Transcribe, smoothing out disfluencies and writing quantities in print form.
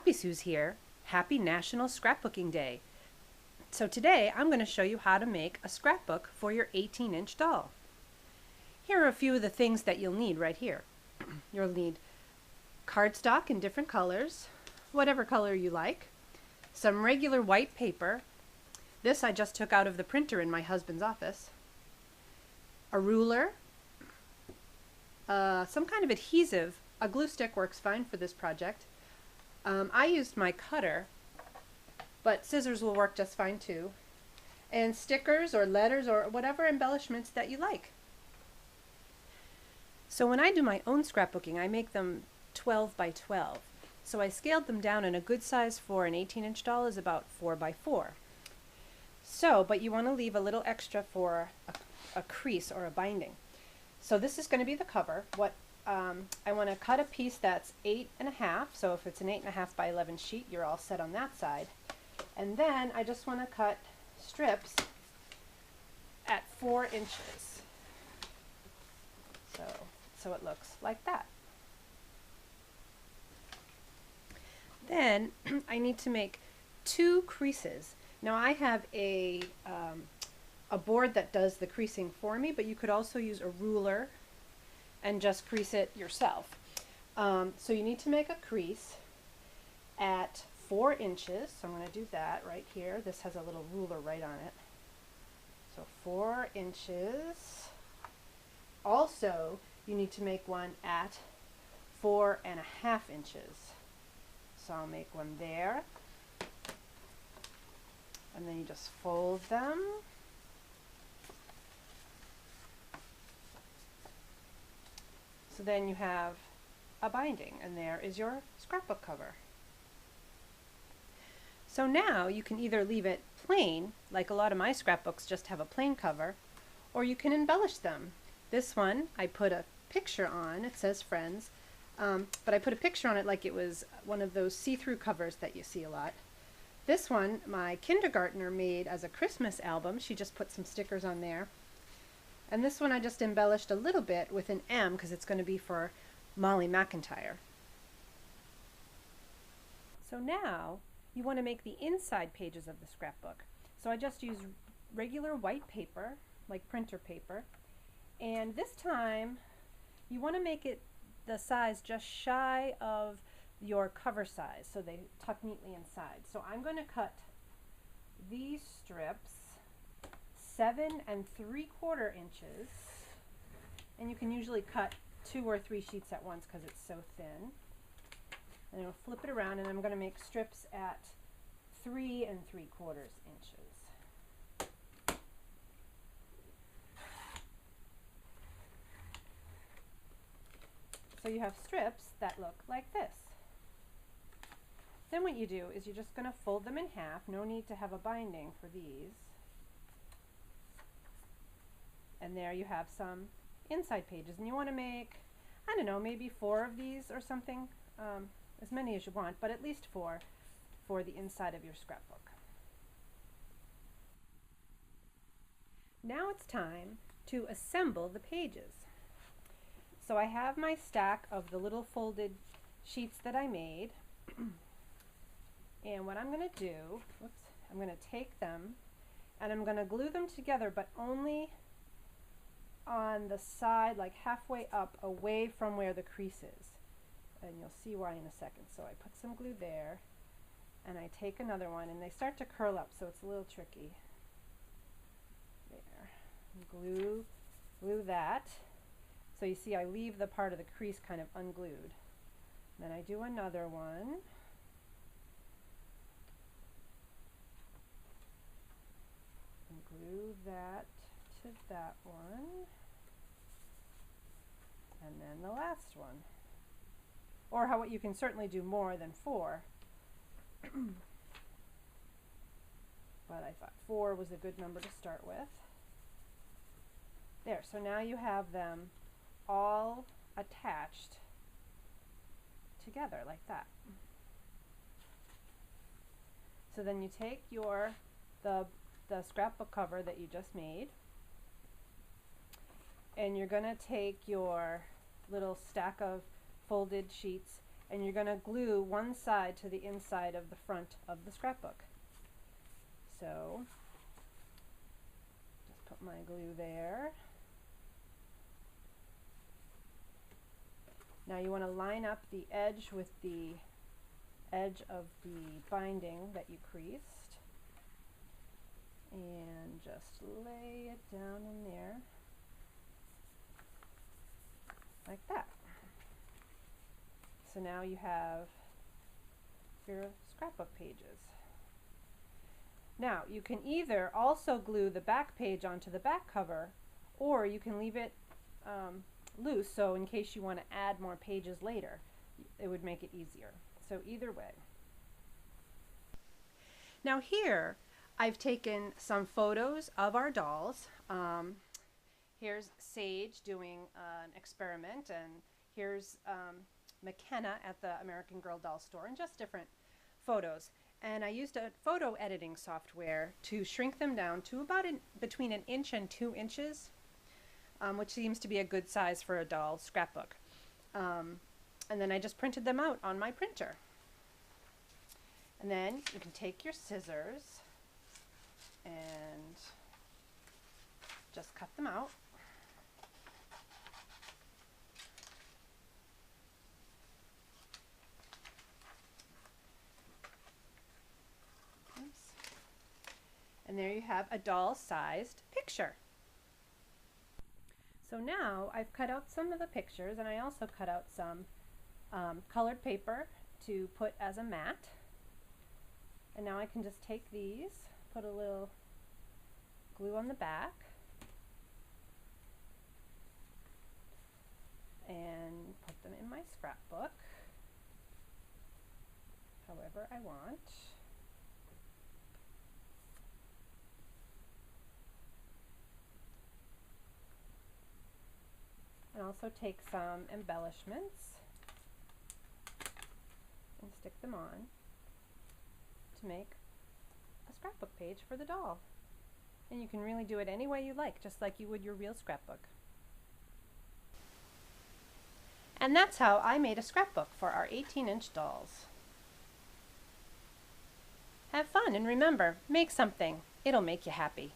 Happy Sue's here. Happy National Scrapbooking Day. So today I'm going to show you how to make a scrapbook for your 18-inch doll. Here are a few of the things that you'll need right here. You'll need cardstock in different colors, whatever color you like, some regular white paper. This I just took out of the printer in my husband's office. A ruler, some kind of adhesive. A glue stick works fine for this project. I used my cutter, but scissors will work just fine too. And stickers or letters or whatever embellishments that you like. So when I do my own scrapbooking, I make them 12 by 12. So I scaled them down, and a good size for an 18-inch doll is about 4 by 4. So, but you want to leave a little extra for a crease or a binding. So this is going to be the cover. I want to cut a piece that's 8.5, so if it's an 8.5 by 11 sheet, you're all set on that side. And then I just want to cut strips at 4 inches. So it looks like that. Then I need to make 2 creases. Now I have a board that does the creasing for me, but you could also use a ruler and just crease it yourself. So you need to make a crease at 4 inches. So I'm going to do that right here. This has a little ruler right on it. So 4 inches. Also, you need to make one at 4.5 inches. So I'll make one there. And then you just fold them. So then you have a binding, and there is your scrapbook cover. So now you can either leave it plain, like a lot of my scrapbooks just have a plain cover, or you can embellish them. This one I put a picture on. It says Friends, but I put a picture on it like it was one of those see-through covers that you see a lot. This one my kindergartner made as a Christmas album. She just put some stickers on there. And this one I just embellished a little bit with an M because it's going to be for Molly McIntyre. So now you want to make the inside pages of the scrapbook. So I just use regular white paper, like printer paper. And this time you want to make it the size just shy of your cover size so they tuck neatly inside. So I'm going to cut these strips 7 3/4 inches, and you can usually cut 2 or 3 sheets at once because it's so thin. And I'll flip it around, and I'm going to make strips at 3 3/4 inches. So you have strips that look like this. Then what you do is you're just going to fold them in half. No need to have a binding for these. And there you have some inside pages. And you want to make, I don't know, maybe 4 of these or something, as many as you want, but at least 4 for the inside of your scrapbook. Now it's time to assemble the pages. So I have my stack of the little folded sheets that I made. And what I'm going to do, I'm going to take them and I'm going to glue them together, but only on the side, like halfway up, away from where the crease is. And you'll see why in a second. So I put some glue there, and I take another one, and they start to curl up, so it's a little tricky. There. And glue that. So you see I leave the part of the crease kind of unglued. Then I do another one. And glue that to that one, and then the last one. Or what you can certainly do more than 4, but I thought 4 was a good number to start with. There, so now you have them all attached together like that. So then you take the scrapbook cover that you just made, and you're going to take your little stack of folded sheets and you're going to glue one side to the inside of the front of the scrapbook. So just put my glue there. Now you want to line up the edge with the edge of the binding that you creased, and just lay it down in there like that. So now you have your scrapbook pages. Now you can either also glue the back page onto the back cover, or you can leave it loose, so in case you want to add more pages later, it would make it easier. So either way. Now here I've taken some photos of our dolls. Here's Sage doing an experiment, and here's McKenna at the American Girl doll store, and just different photos. And I used a photo editing software to shrink them down to about between 1 inch and 2 inches, which seems to be a good size for a doll scrapbook. And then I just printed them out on my printer. And then you can take your scissors and just cut them out. And there you have a doll-sized picture. So now I've cut out some of the pictures, and I also cut out some colored paper to put as a mat. And now I can just take these, put a little glue on the back, and put them in my scrapbook however I want. And also take some embellishments and stick them on to make a scrapbook page for the doll. And you can really do it any way you like, just like you would your real scrapbook. And that's how I made a scrapbook for our 18-inch dolls. Have fun, and remember, make something. It'll make you happy.